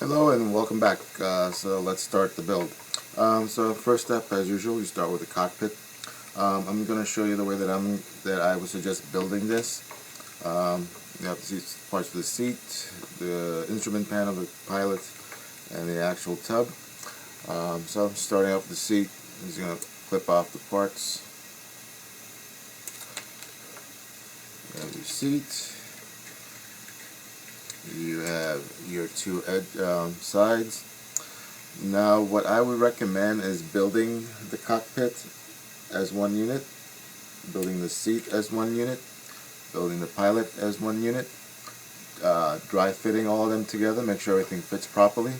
Hello and welcome back. So let's start the build. So first step, as usual, you start with the cockpit. I'm going to show you the way that I would suggest building this. You have to see parts of the seat, the instrument panel, the pilot, and the actual tub. So starting off the seat, I'm just going to clip off the parts. You have your seat. You have your two sides. Now what I would recommend is building the cockpit as one unit, building the seat as one unit, building the pilot as one unit, dry fitting all of them together, make sure everything fits properly.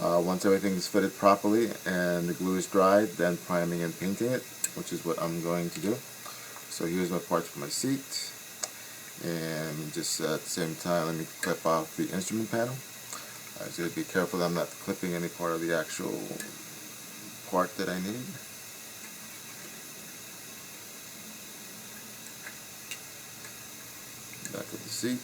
Once everything is fitted properly and the glue is dried, then priming and painting it, which is what I'm going to do. So here's my parts for my seat. And just at the same time, let me clip off the instrument panel. I just gotta be careful that I'm not clipping any part of the actual part that I need. Back of the seat.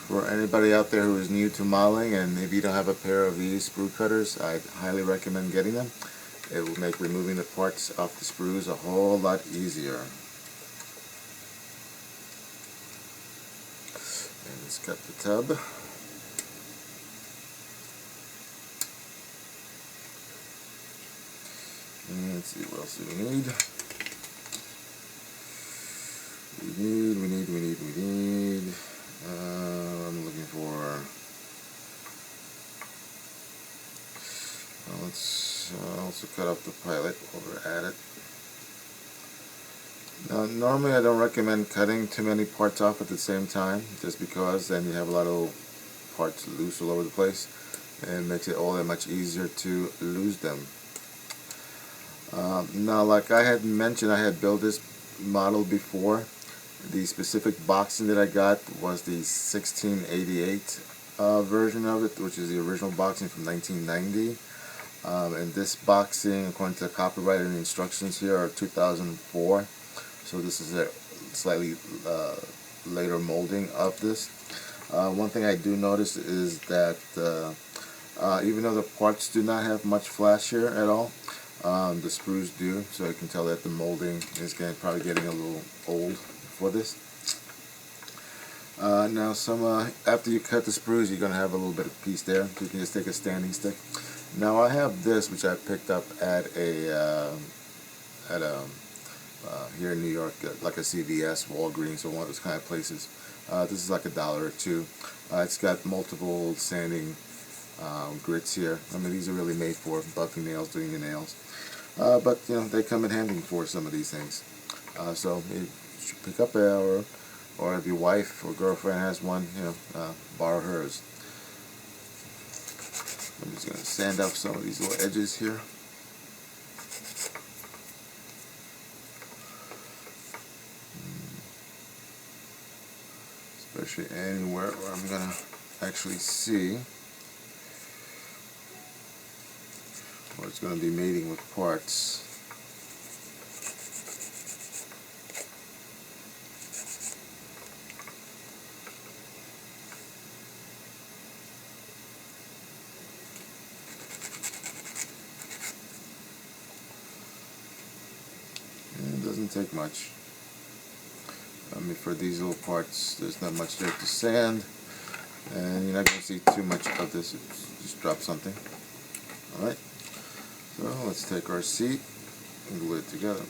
For anybody out there who is new to modeling and maybe you don't have a pair of these sprue cutters, I highly recommend getting them. It will make removing the parts off the sprues a whole lot easier. And let's cut the tub. And let's see, what else do we need? I'm looking for... let's also cut off the pilot while we're at it. Now, normally I don't recommend cutting too many parts off at the same time, just because then you have a lot of parts loose all over the place, and it makes it all that much easier to lose them. Now, like I had mentioned, I had built this model before. The specific boxing that I got was the 1688 version of it, which is the original boxing from 1990. And this boxing, according to the copyright and the instructions here, are 2004. So this is a slightly later molding of this. One thing I do notice is that even though the parts do not have much flash here at all, the sprues do. So you can tell that the molding is probably getting a little old for this. Now after you cut the sprues, you're going to have a little bit of piece there. So you can just take a standing stick. Now I have this, which I picked up at here in New York, like a CVS, Walgreens, or one of those kind of places. This is like $1 or $2. It's got multiple sanding grits here. I mean, these are really made for buffing nails, doing your nails. But you know, they come in handy for some of these things. So you should pick up or if your wife or girlfriend has one, you know, borrow hers. I'm just going to sand off some of these little edges here. Especially anywhere where I'm going to actually see where it's going to be mating with parts. It doesn't take much. I mean, for these little parts, there's not much there to sand, and you're not going to see too much of this. Just drop something. Alright, so let's take our seat and glue it together.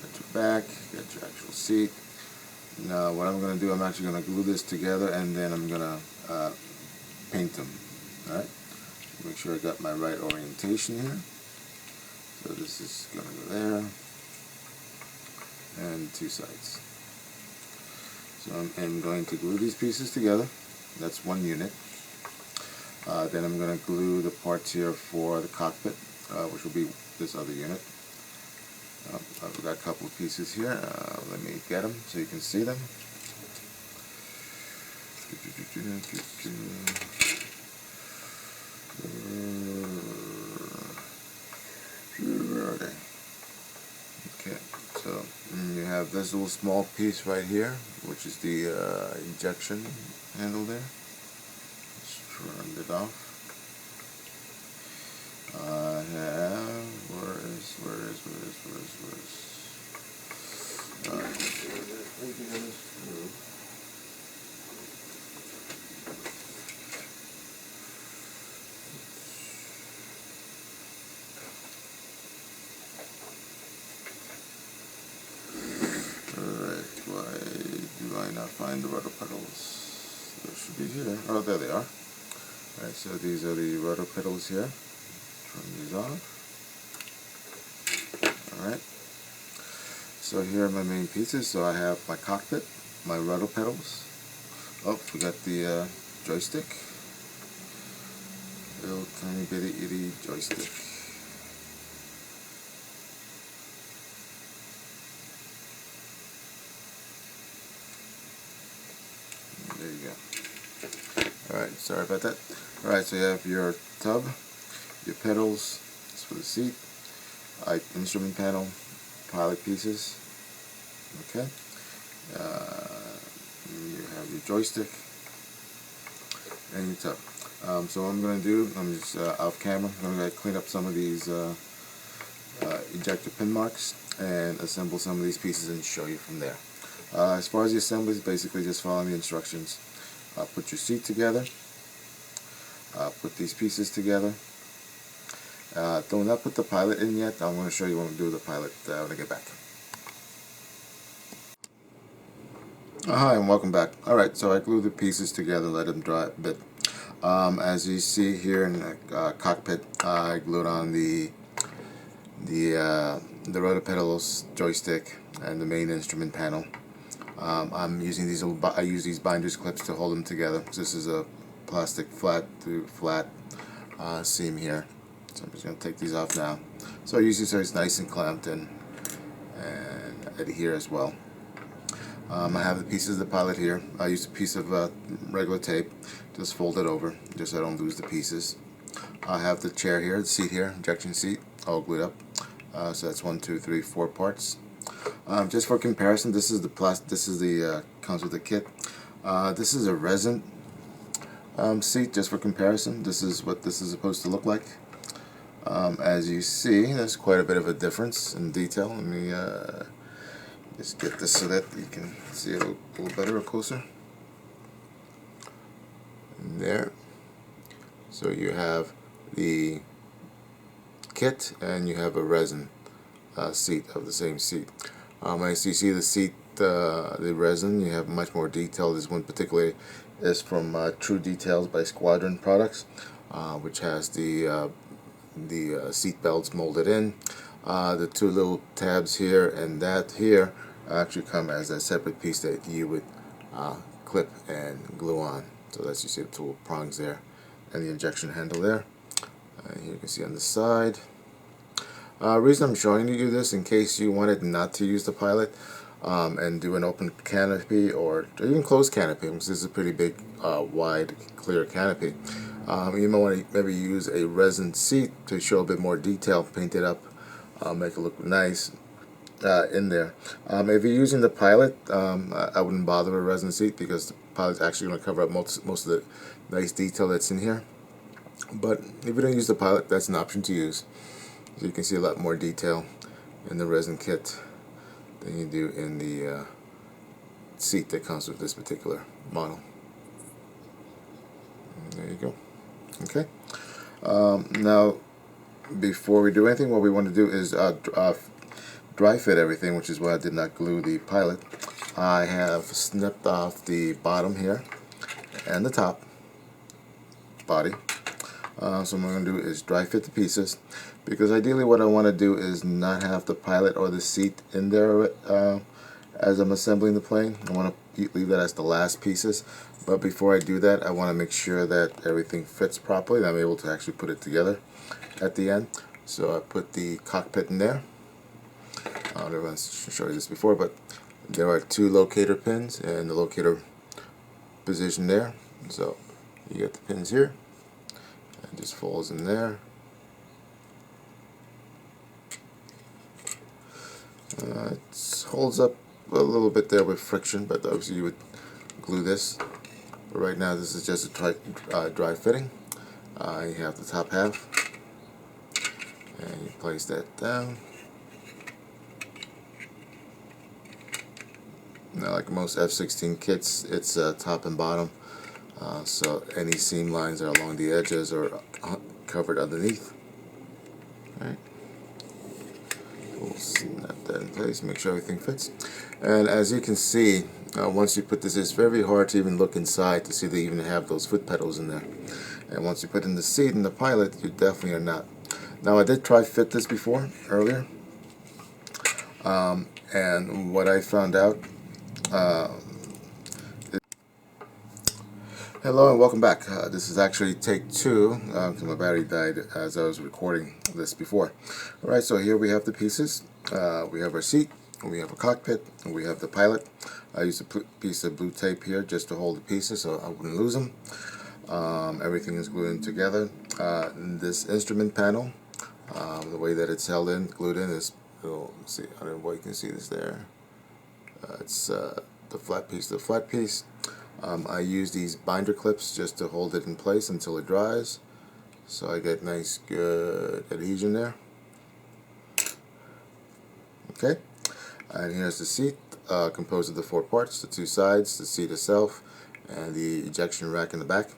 Get your back, get your actual seat. Now what I'm going to do, I'm actually going to glue this together, and then I'm going to paint them. Alright, make sure I got my right orientation here. So this is going to go there, and two sides. So I'm going to glue these pieces together. That's one unit. Then I'm going to glue the parts here for the cockpit, which will be this other unit. I've got a couple of pieces here. Let me get them so you can see them. Where are they? Okay, so this little small piece right here, which is the ejection handle there. Let's turn it off. I have, where is, why do I not find the rotor pedals? They should be here. Oh, there they are. Alright, so these are the rotor pedals here. Turn these off. Alright. So here are my main pieces. So I have my cockpit, my rotor pedals. Oh, forgot the joystick. Little tiny bitty itty joystick. There you go. Alright, sorry about that. Alright, so you have your tub, your pedals, this for the seat, instrument panel, pilot pieces, okay, you have your joystick, and your tub. So what I'm going to do, I'm just off camera, I'm going to clean up some of these ejector pin marks and assemble some of these pieces and show you from there. As far as the assembly, basically just following the instructions. Put your seat together, put these pieces together. Do not put the pilot in yet. I'm going to show you what we do with the pilot when I get back. Hi and welcome back. Alright, so I glued the pieces together, let them dry a bit. As you see here in the cockpit, I glued on the rotor pedals, joystick, and the main instrument panel. I'm using these I use these binders clips to hold them together. This is a plastic flat seam here. So I'm just going to take these off now. So I use this so it's nice and clamped in and adhere as well. I have the pieces of the pilot here. I use a piece of regular tape, just fold it over, just so I don't lose the pieces. I have the chair here, the seat here, ejection seat, all glued up. So that's 1, 2, 3, 4 parts. Just for comparison, this is the comes with the kit. This is a resin seat, just for comparison. This is what this is supposed to look like. As you see, there's quite a bit of a difference in detail. Let me just get this so that you can see it a little better or closer. And there. So you have the kit and you have a resin seat of the same seat. As you see the seat, the resin, you have much more detail. This one particularly is from True Details by Squadron Products, which has the seat belts molded in. The two little tabs here and that here actually come as a separate piece that you would clip and glue on. So that's, you see the two little prongs there and the injection handle there. Here you can see on the side. Reason I'm showing you this, in case you wanted not to use the pilot and do an open canopy or even closed canopy, because this is a pretty big, wide, clear canopy. You might want to maybe use a resin seat to show a bit more detail, paint it up, make it look nice in there. If you're using the pilot, I wouldn't bother with a resin seat because the pilot's actually going to cover up most of the nice detail that's in here. But if you don't use the pilot, that's an option to use. So you can see a lot more detail in the resin kit than you do in the seat that comes with this particular model. And there you go. Okay. Now, before we do anything, what we want to do is dry fit everything, which is why I did not glue the pilot. I have snipped off the bottom here and the top body. So what I'm going to do is dry fit the pieces, because ideally what I want to do is not have the pilot or the seat in there as I'm assembling the plane. I want to leave that as the last pieces, but before I do that, I want to make sure that everything fits properly and I'm able to actually put it together at the end. So I put the cockpit in there. I don't know if I showed you this before, but there are two locator pins and the locator position there. So you get the pins here. It just falls in there. It holds up a little bit there with friction, but obviously you would glue this. But right now this is just a dry fitting. You have the top half, and you place that down. Now, like most F-16 kits, it's top and bottom, so any seam lines are along the edges or covered underneath. Alright, we'll snap that in place, make sure everything fits. And as you can see, once you put this, it's very hard to even look inside to see they even have those foot pedals in there. And once you put in the seat and the pilot, you definitely are not. Now, I did try fit this before, earlier, and what I found out, hello and welcome back. This is actually take 2, because my battery died as I was recording this before. Alright, so here we have the pieces. We have our seat, we have a cockpit, and we have the pilot. I used a piece of blue tape here just to hold the pieces so I wouldn't lose them. Everything is glued in together. This instrument panel, the way that it's held in, glued in, is, see, I don't know what you can see this there. It's the flat piece to the flat piece. I use these binder clips just to hold it in place until it dries, so I get nice good adhesion there. Okay, and here's the seat, composed of the 4 parts, the 2 sides, the seat itself, and the ejection rack in the back.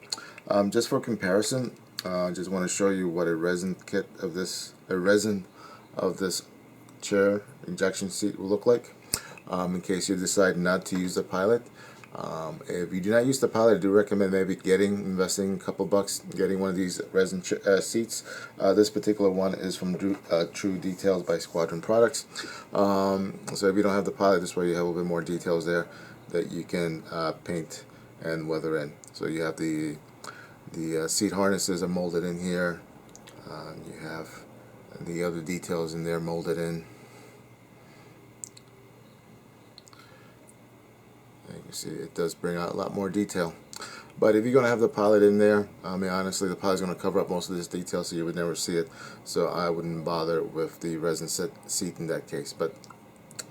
Just for comparison, I just want to show you what a resin of this chair ejection seat will look like. In case you decide not to use the pilot. If you do not use the pilot, I do recommend maybe investing a couple bucks, getting one of these resin seats. This particular one is from True Details by Squadron Products. So if you don't have the pilot, this way you have a little bit more details there that you can paint and weather in. So you have the seat harnesses are molded in here. You have the other details in there molded in. You can see it does bring out a lot more detail. But if you're going to have the pilot in there, I mean, honestly, the pilot's going to cover up most of this detail, so you would never see it. So I wouldn't bother with the resin seat in that case. But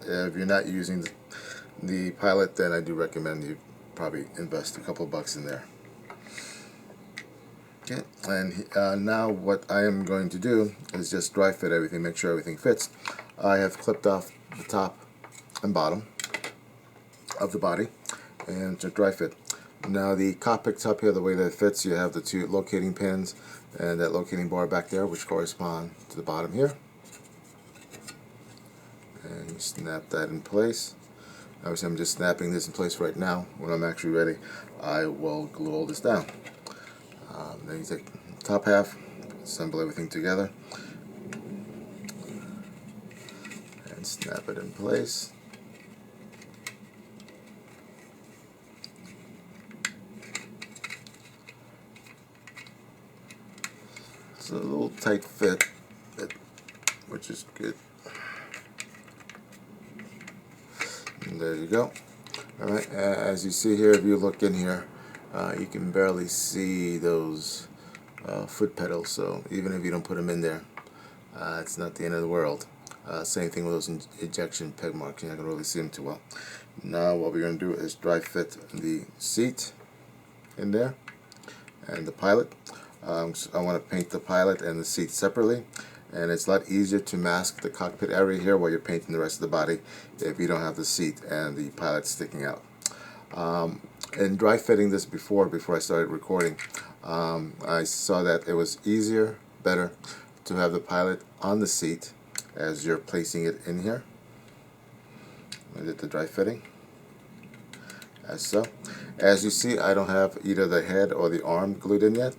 if you're not using the pilot, then I do recommend you probably invest a couple bucks in there. Okay, and now what I am going to do is just dry fit everything, make sure everything fits. I have clipped off the top and bottom of the body and to dry fit. Now the cockpit up here, the way that it fits, you have the 2 locating pins and that locating bar back there, which correspond to the bottom here, and you snap that in place. Obviously I'm just snapping this in place right now. When I'm actually ready, I will glue all this down. Then you take the top half, assemble everything together, and snap it in place. It's a little tight fit, which is good. And there you go. Alright, as you see here, if you look in here, you can barely see those foot pedals, so even if you don't put them in there, it's not the end of the world. Same thing with those ejection peg marks, you're not going to really see them too well. Now what we're going to do is dry fit the seat in there and the pilot. So I want to paint the pilot and the seat separately, and it's a lot easier to mask the cockpit area here while you're painting the rest of the body if you don't have the seat and the pilot sticking out. In dry fitting this before I started recording, I saw that it was easier, better to have the pilot on the seat as you're placing it in here. I did the dry fitting as so. As you see, I don't have either the head or the arm glued in yet.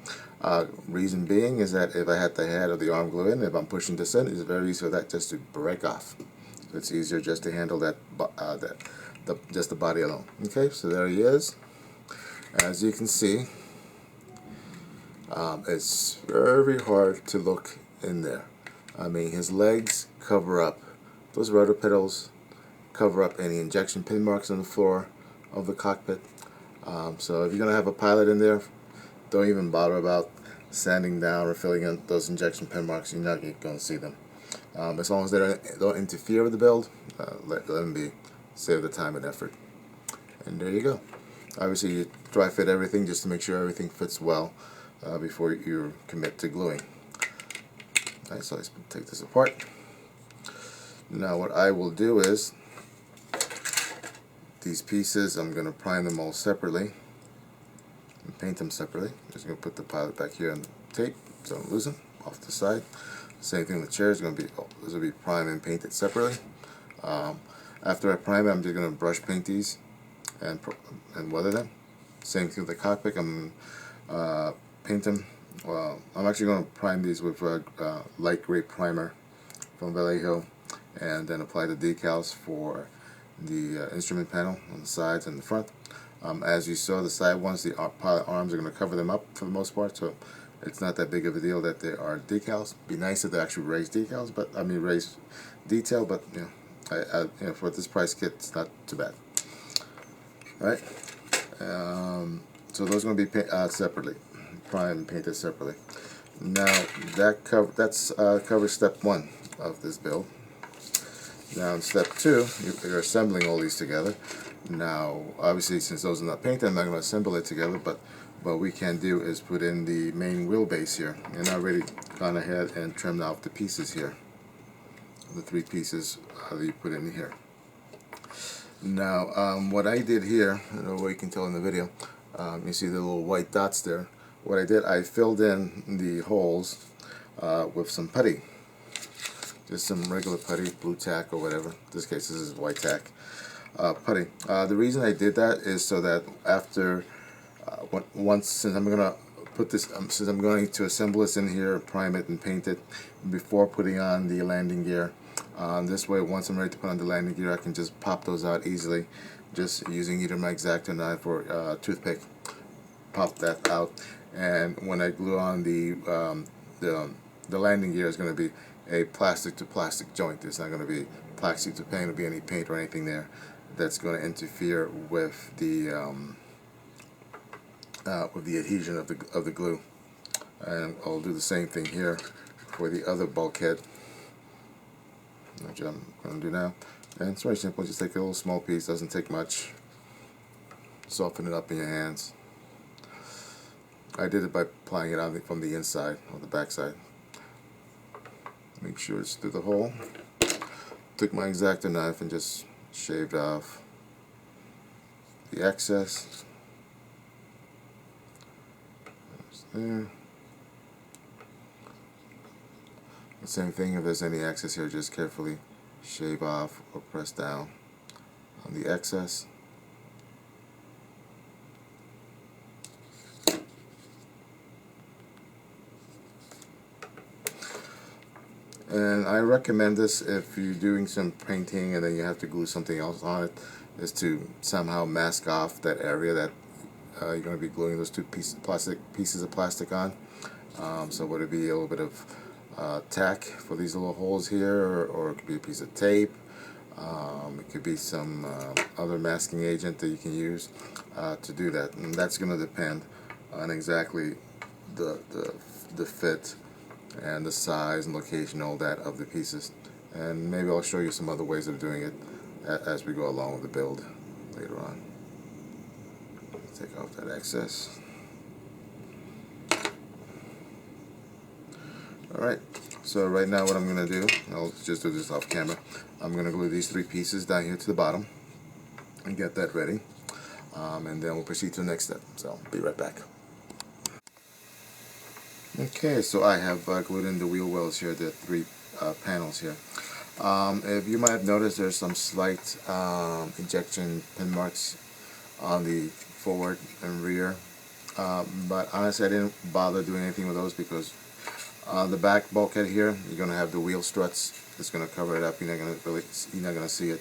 Reason being is that if I had the head or the arm glued in, if I'm pushing this in, it's very easy for that just to break off. So it's easier just to handle that, just the body alone. Okay, so there he is. As you can see, it's very hard to look in there. I mean, his legs cover up those rotor pedals, cover up any injection pin marks on the floor of the cockpit. So if you're going to have a pilot in there, don't even bother about sanding down or filling in those injection pin marks. You're not going to see them. As long as they don't interfere with the build, let them be. save the time and effort. And there you go. Obviously you dry fit everything just to make sure everything fits well before you commit to gluing. Alright, so let's take this apart. Now what I will do is, these pieces, I'm going to prime them all separately and paint them separately. I'm just going to put the pilot back here on the tape so I don't lose them off the side. Same thing with the chair, is going to be, this will be primed and painted separately. After I prime it, I'm just going to brush paint these and weather them. Same thing with the cockpit, I'm paint them. Well, I'm actually going to prime these with light gray primer from Vallejo, and then apply the decals for the instrument panel on the sides and the front. As you saw, the side ones, the pilot arms are going to cover them up for the most part, so it's not that big of a deal that they are decals. Be nice if they actually raised decals, but I mean raised detail, but you know, for this price kit, it's not too bad. All right. So those are going to be separately, primed and painted separately. Now that's covers step 1 of this build. Now in step 2, you're assembling all these together. Now obviously, since those are not painted, I'm not going to assemble it together, but what we can do is put in the main wheelbase here. And I already gone ahead and trimmed off the pieces here, the 3 pieces that you put in here. Now what I did here, I don't know what you can tell in the video, you see the little white dots there. What I did, I filled in the holes with some putty. Just some regular putty, blue tack or whatever. In this case, this is white tack putty. The reason I did that is so that after, since I'm going to put this, since I'm going to assemble this in here, prime it and paint it before putting on the landing gear. This way, once I'm ready to put on the landing gear, I can just pop those out easily, just using either my X-Acto knife or toothpick. Pop that out, and when I glue on the landing gear, is going to be a plastic to plastic joint. There's not going to be plastic to paint, or be any paint or anything there that's going to interfere with the adhesion of the glue. And I'll do the same thing here for the other bulkhead, which I'm going to do now. And it's very simple. Just take a little small piece, doesn't take much. Soften it up in your hands. I did it by applying it on from the inside, or the back side. Make sure it's through the hole. Took my X-Acto knife and just shaved off the excess. There. The same thing, if there's any excess here, just carefully shave off or press down on the excess. And I recommend this if you're doing some painting and then you have to glue something else on it, is to somehow mask off that area that you're going to be gluing those 2 pieces of plastic on. So would it be a little bit of tack for these little holes here, or it could be a piece of tape. It could be some other masking agent that you can use to do that. And that's going to depend on exactly the fit and the size and location, all that, of the pieces. And maybe I'll show you some other ways of doing it as we go along with the build later on. Take off that excess. Alright, so right now what I'm going to do, I'll just do this off camera, I'm going to glue these 3 pieces down here to the bottom and get that ready. And then we'll proceed to the next step. So I'll be right back. Okay, so I have glued in the wheel wells here, the 3 panels here. If you might have noticed, there's some slight injection pin marks on the forward and rear, but honestly I didn't bother doing anything with those, because the back bulkhead here, you're going to have the wheel struts. It's going to cover it up. You're not going to see it.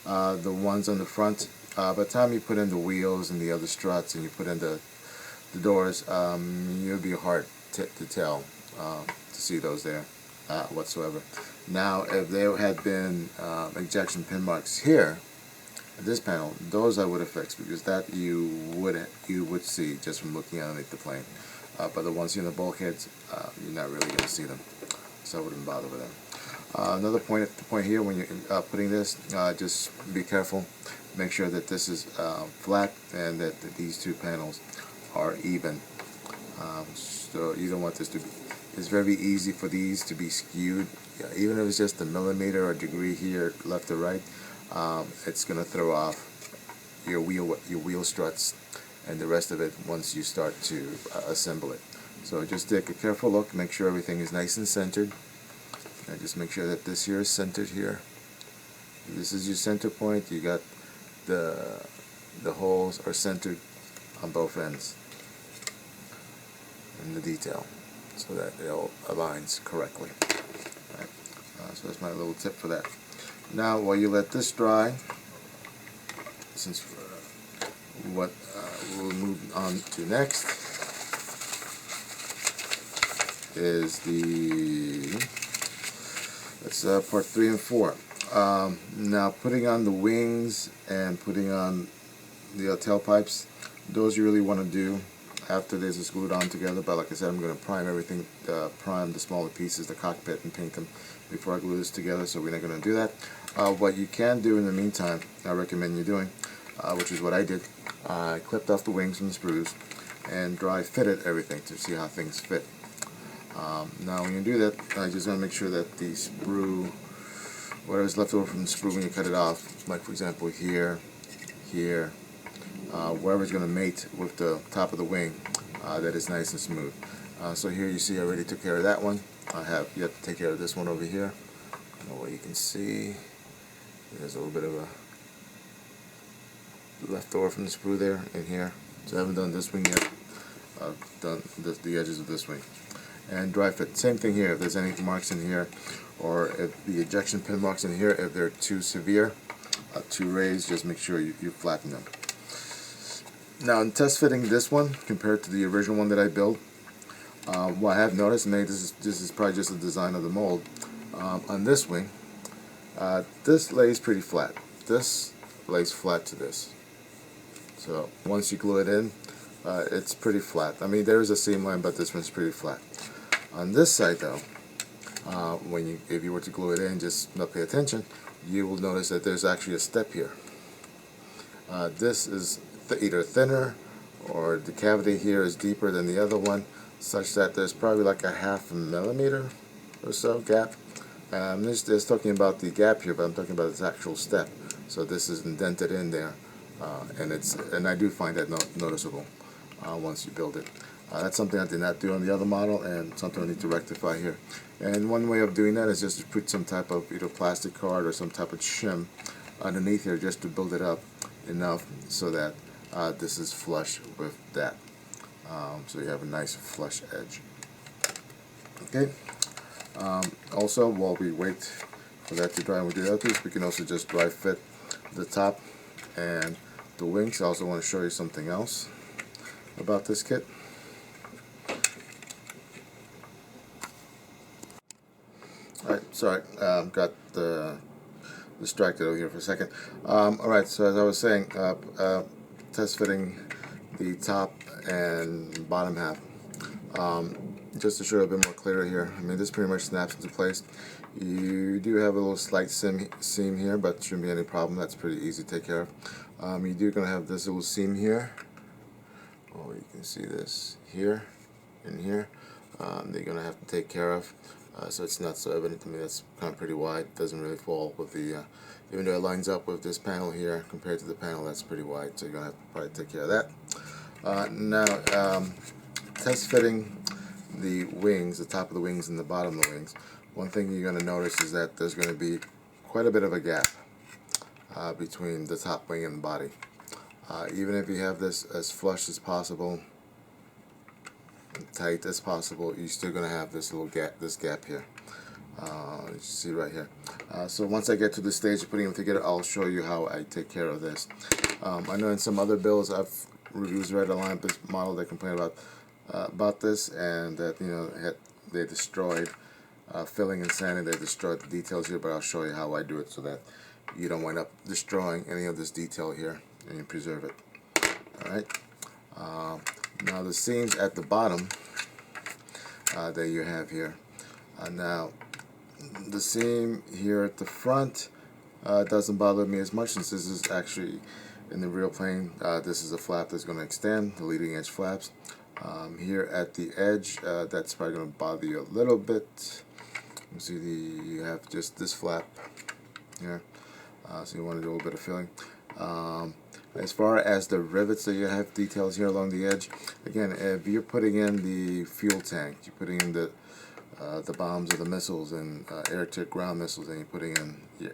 The ones on the front, by the time you put in the wheels and the other struts and you put in the doors, it'll be hard to tell, to see those there whatsoever. Now, if there had been injection pin marks here at this panel, those I would have fixed, because that you would see just from looking underneath the plane. But the ones here in the bulkheads, you're not really going to see them, so I wouldn't bother with them. Another point here when you're putting this, just be careful. Make sure that this is flat and that these two panels are even. So you don't want this to be. It's very easy for these to be skewed. Yeah, even if it's just a millimeter or degree here, left or right, it's going to throw off your wheel struts and the rest of it once you start to assemble it. So just take a careful look, make sure everything is nice and centered. And just make sure that this here is centered here. This is your center point. You got the holes are centered on both ends in the detail, so that it all aligns correctly. Right. So that's my little tip for that. Now, while you let this dry, since what we'll move on to next is part 3 and 4. Now, putting on the wings and putting on the tailpipes, those you really want to do after this is glued on together. But like I said, I'm going to prime everything, prime the smaller pieces, the cockpit, and paint them before I glue this together, so we're not going to do that. What you can do in the meantime, I recommend you doing, which is what I did. I clipped off the wings and the sprues and dry fitted everything to see how things fit. Now when you do that, I just want to make sure that the sprue, whatever's left over from the sprue when you cut it off, like for example here, wherever's going to mate with the top of the wing, that is nice and smooth. So here you see I already took care of that one. I have yet to take care of this one over here. What you can see, there's a little bit of a left over from the sprue there in here. So I haven't done this wing yet. I've done the edges of this wing. And dry fit. Same thing here. If there's any marks in here, or if the ejection pin marks in here, if they're too severe, too raised, just make sure you flatten them. Now, in test fitting this one compared to the original one that I built, what I have noticed, and maybe this is probably just a design of the mold, on this wing, this lays pretty flat. This lays flat to this. So once you glue it in, it's pretty flat. I mean, there is a seam line, but this one's pretty flat. On this side, though, if you were to glue it in, just not pay attention, you will notice that there's actually a step here. This is either thinner, or the cavity here is deeper than the other one, such that there's probably like a 1/2 millimeter or so gap. I'm just talking about the gap here, but I'm talking about its actual step. So this is indented in there, and I do find that noticeable once you build it. That's something I did not do on the other model, and something I need to rectify here. And one way of doing that is just to put some type of either plastic card or some type of shim underneath here, just to build it up enough so that this is flush with that. So you have a nice flush edge. Okay. Also, while we wait for that to dry with the other piece, we can also just dry fit the top and the wings. I also want to show you something else about this kit. Alright, sorry, got distracted over here for a second. Alright, so as I was saying, test fitting the top and bottom half. Just to show a bit more clear here, I mean, this pretty much snaps into place. You do have a little slight seam here, but shouldn't be any problem. That's pretty easy to take care of. You do going to have this little seam here. Oh, you can see this here and here. That you're going to have to take care of. So it's not so evident to me. That's kind of pretty wide. It doesn't really fall with the, even though it lines up with this panel here compared to the panel, that's pretty wide. So you're going to have to probably take care of that. Now, test fitting the wings, the top of the wings and the bottom of the wings. One thing you're going to notice is that there's going to be quite a bit of a gap between the top wing and the body. Even if you have this as flush as possible, tight as possible, you're still going to have this little gap, this gap here. You see right here. So once I get to the stage of putting them together, I'll show you how I take care of this. I know in some other builds, I've reviews read online this model that complain about this, and that they destroyed filling and sanding. They destroyed the details here, but I'll show you how I do it so that you don't wind up destroying any of this detail here and you preserve it. Alright. Now the seams at the bottom that you have here. Now the seam here at the front doesn't bother me as much, since this is actually in the real plane. This is a flap that's going to extend, the leading edge flaps. Here at the edge, that's probably going to bother you a little bit. You see, you have just this flap here, so you want to do a little bit of filling. As far as the rivets that you have details here along the edge, again, if you're putting in the fuel tank, you're putting in the bombs or the missiles and air-to ground missiles, and you're putting in your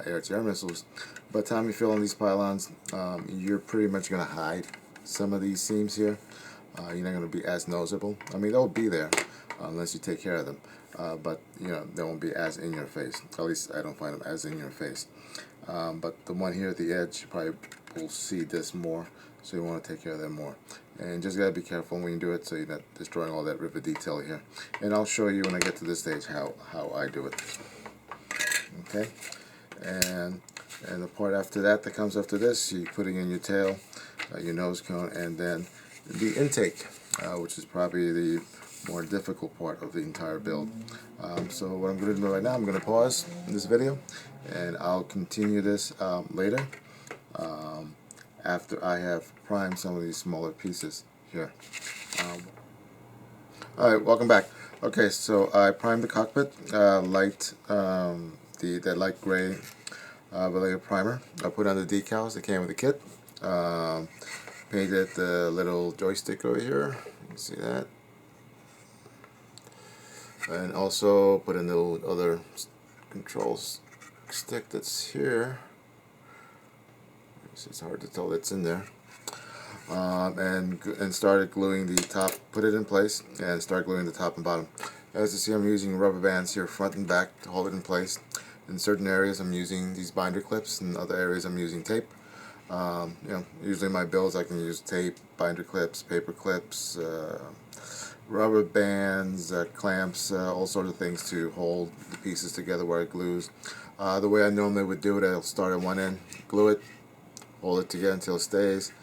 air-to-air missiles, by the time you fill in these pylons, you're pretty much going to hide some of these seams here. You're not going to be as noticeable. I mean, they'll be there unless you take care of them, but you know, they won't be as in your face. At least I don't find them as in your face. But the one here at the edge, you probably will see this more, so you want to take care of them more. And just gotta be careful when you do it, so you're not destroying all that rivet detail here. And I'll show you when I get to this stage how I do it. Okay, and the part after that comes after this, you're putting in your tail, your nose cone, and then the intake, which is probably the more difficult part of the entire build. So what I'm going to do right now, I'm going to pause this video, and I'll continue this later, after I have primed some of these smaller pieces here. Alright, welcome back. Okay, so I primed the cockpit, that light gray layer primer. I put on the decals that came with the kit. Painted the little joystick over here, you can see that. And also put in the other controls stick that's here. It's hard to tell that's in there. And started gluing the top, put it in place, and start gluing the top and bottom. As you see, I'm using rubber bands here front and back to hold it in place. In certain areas I'm using these binder clips, in other areas I'm using tape. You know, usually in my builds I can use tape, binder clips, paper clips, rubber bands, clamps, all sorts of things to hold the pieces together where it glues. The way I normally would do it, I'll start at one end, glue it, hold it together until it stays,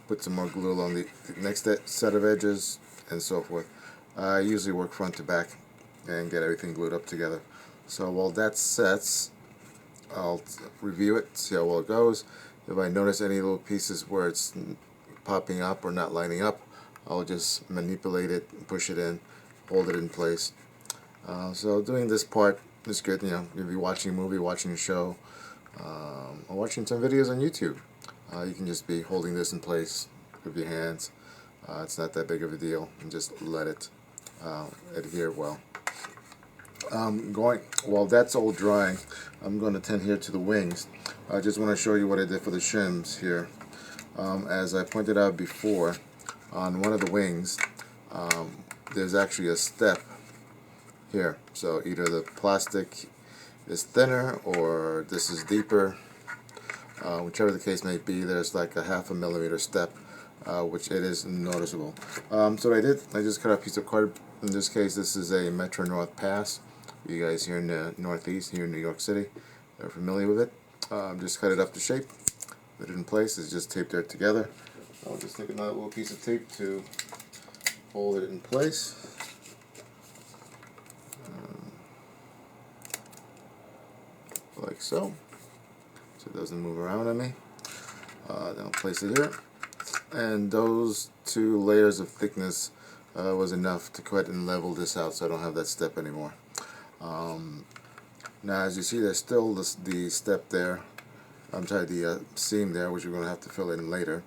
put some more glue along the next set of edges, and so forth. I usually work front to back and get everything glued up together. So while that sets, I'll review it, see how well it goes. If I notice any little pieces where it's popping up or not lining up, I'll just manipulate it, push it in, hold it in place. So doing this part is good. You know, if you're watching a movie, watching a show, or watching some videos on YouTube, you can just be holding this in place with your hands. It's not that big of a deal, and just let it adhere well. While that's all drying, I'm going to tend here to the wings. I just want to show you what I did for the shims here. As I pointed out before, on one of the wings, there's actually a step here. So either the plastic is thinner or this is deeper. Whichever the case may be, there's like a 1/2 millimeter step, which it is noticeable. So what I did, I just cut a piece of card. In this case, this is a Metro North pass. You guys here in the Northeast, here in New York City, are familiar with it. Just cut it up to shape, put it in place. It's just taped there together. I'll just take another little piece of tape to hold it in place. Like so. So it doesn't move around on me. Then I'll place it here. And those 2 layers of thickness was enough to cut and level this out, so I don't have that step anymore. Now as you see, there's still the step there. I'm sorry, the seam there, which we're going to have to fill in later.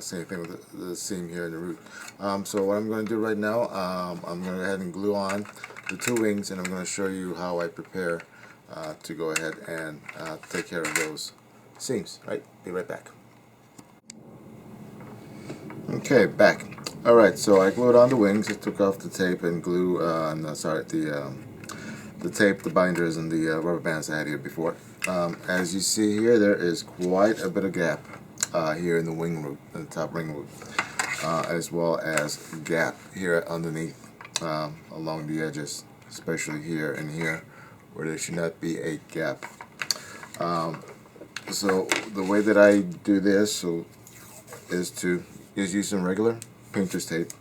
Same thing with the seam here in the root. So what I'm going to do right now, I'm going to go ahead and glue on the 2 wings, and I'm going to show you how I prepare to go ahead and take care of those seams. Right? Be right back. Okay, back. Alright, so I glued on the wings. I took off the tape and glue, the tape, the binders, and the rubber bands I had here before. As you see here, there is quite a bit of gap here in the wing root, in the top ring root, as well as gap here underneath along the edges, especially here and here, where there should not be a gap. So the way that I do this is to use some regular painter's tape,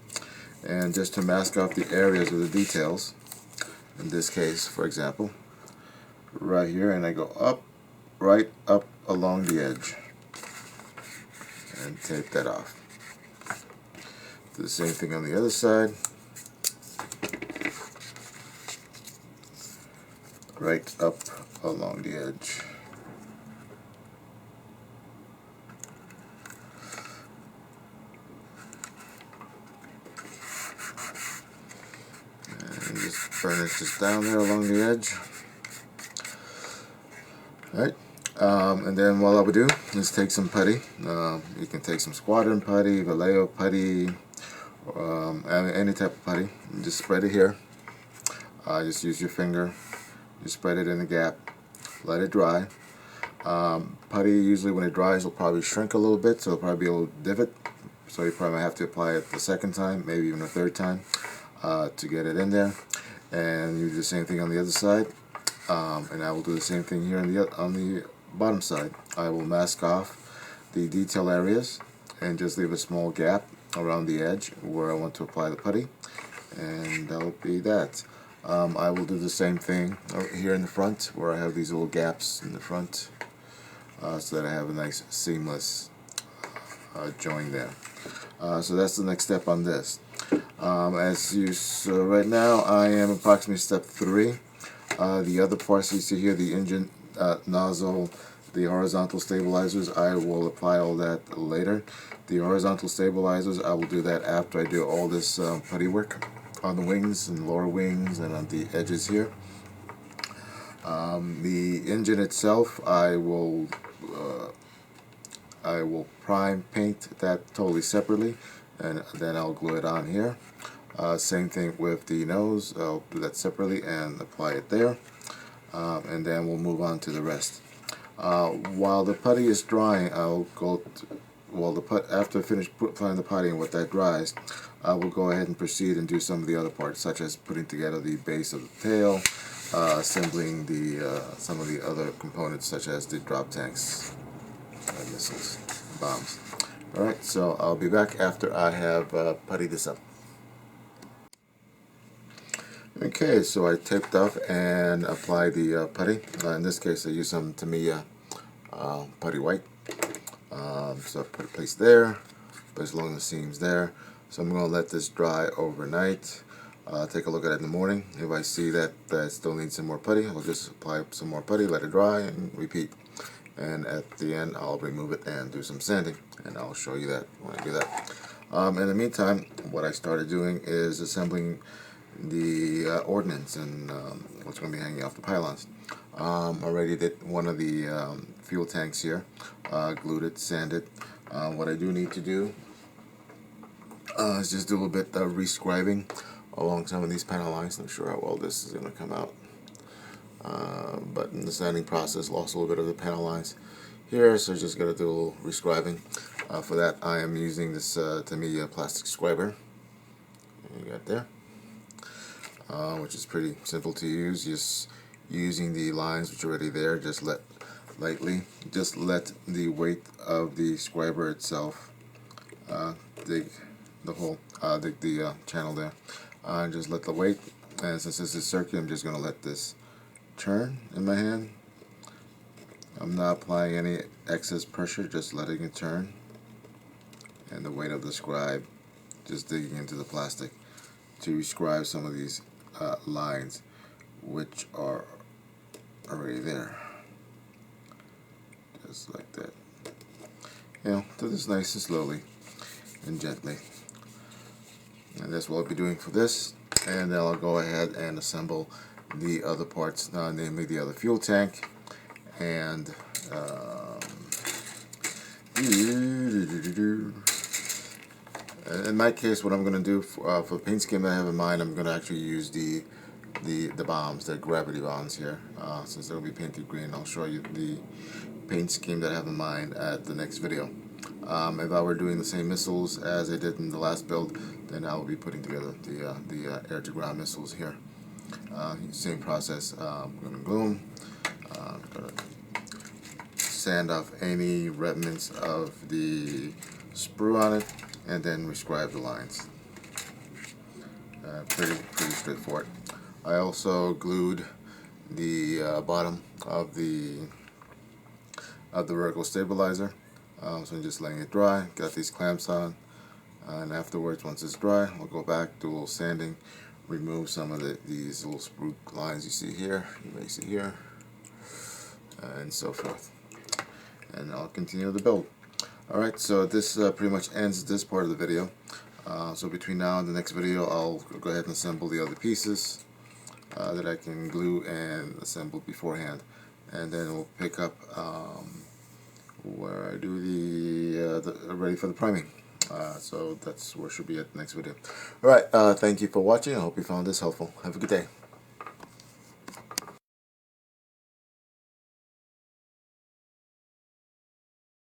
and just to mask off the areas of the details, in this case, for example, right here, and I go up, right up along the edge, and tape that off. Do the same thing on the other side, right up along the edge. And just burnish this down there along the edge. Alright, and then what I would do is take some putty. You can take some squadron putty, Vallejo putty, any type of putty, and just spread it here. Just use your finger, you spread it in the gap, let it dry. Putty, usually when it dries, will probably shrink a little bit, so it'll probably be a little divot, so you probably have to apply it the second time, maybe even a third time, to get it in there. And you do the same thing on the other side, and I will do the same thing here on the bottom side. I will mask off the detail areas and just leave a small gap around the edge where I want to apply the putty, and that'll be that. I will do the same thing here in the front where I have these little gaps in the front, so that I have a nice seamless join there. So that's the next step on this. So right now I am approximately step 3. The other parts you see here, the engine nozzle, the horizontal stabilizers, I will apply all that later. The horizontal stabilizers, I will do that after I do all this putty work on the wings and lower wings and on the edges here. The engine itself, I will prime paint that totally separately, and then I'll glue it on here. Same thing with the nose, I'll do that separately and apply it there, and then we'll move on to the rest. While the putty is drying, after I finish applying the putty and when that dries, I will go ahead and proceed and do some of the other parts, such as putting together the base of the tail, assembling some of the other components, such as the drop tanks, missiles, bombs. Alright, so I'll be back after I have puttied this up. Okay, so I taped off and applied the putty. In this case, I used some Tamiya putty white. So I put a place there, place along the seams there. So I'm going to let this dry overnight. Take a look at it in the morning. If I see that I still need some more putty, I'll just apply some more putty, let it dry, and repeat. And at the end, I'll remove it and do some sanding, and I'll show you that when I do that. In the meantime, what I started doing is assembling the Ordnance and what's going to be hanging off the pylons. Already did one of the fuel tanks here, glued it, sanded. What I do need to do is just do a little bit of rescribing along some of these panel lines. Not sure how well this is going to come out, but in the sanding process, lost a little bit of the panel lines here, so just got to do a little rescribing. For that, I am using this Tamiya plastic scriber. You got there. Which is pretty simple to use. Just using the lines which are already there, just let the weight of the scriber itself dig the hole, dig the channel there. Just let the weight, and since this is circular, I'm just going to let this turn in my hand. I'm not applying any excess pressure, just letting it turn, and the weight of the scribe just digging into the plastic to rescribe some of these lines which are already there, just like that. Do this nice and slowly and gently, and that's what I'll be doing for this. And then I'll go ahead and assemble the other parts, namely the other fuel tank and in my case, what I'm going to do for the paint scheme that I have in mind, I'm going to actually use the bombs, the gravity bombs here. Since they'll be painted green, I'll show you the paint scheme that I have in mind at the next video. If I were doing the same missiles as I did in the last build, then I will be putting together the air-to-ground missiles here. Same process. I'm going to glue them, going to sand off any remnants of the sprue on it, and then rescribe the lines. Pretty straightforward. I also glued the bottom of the vertical stabilizer. So I'm just letting it dry. Got these clamps on, and afterwards, once it's dry, we'll go back, do a little sanding, remove some of these little sprue lines you see here, you may see here, and so forth. And I'll continue the build. Alright, so this pretty much ends this part of the video. So between now and the next video, I'll go ahead and assemble the other pieces that I can glue and assemble beforehand, and then we'll pick up where I do the ready for the priming. So that's where should be at the next video. Alright, thank you for watching. I hope you found this helpful. Have a good day.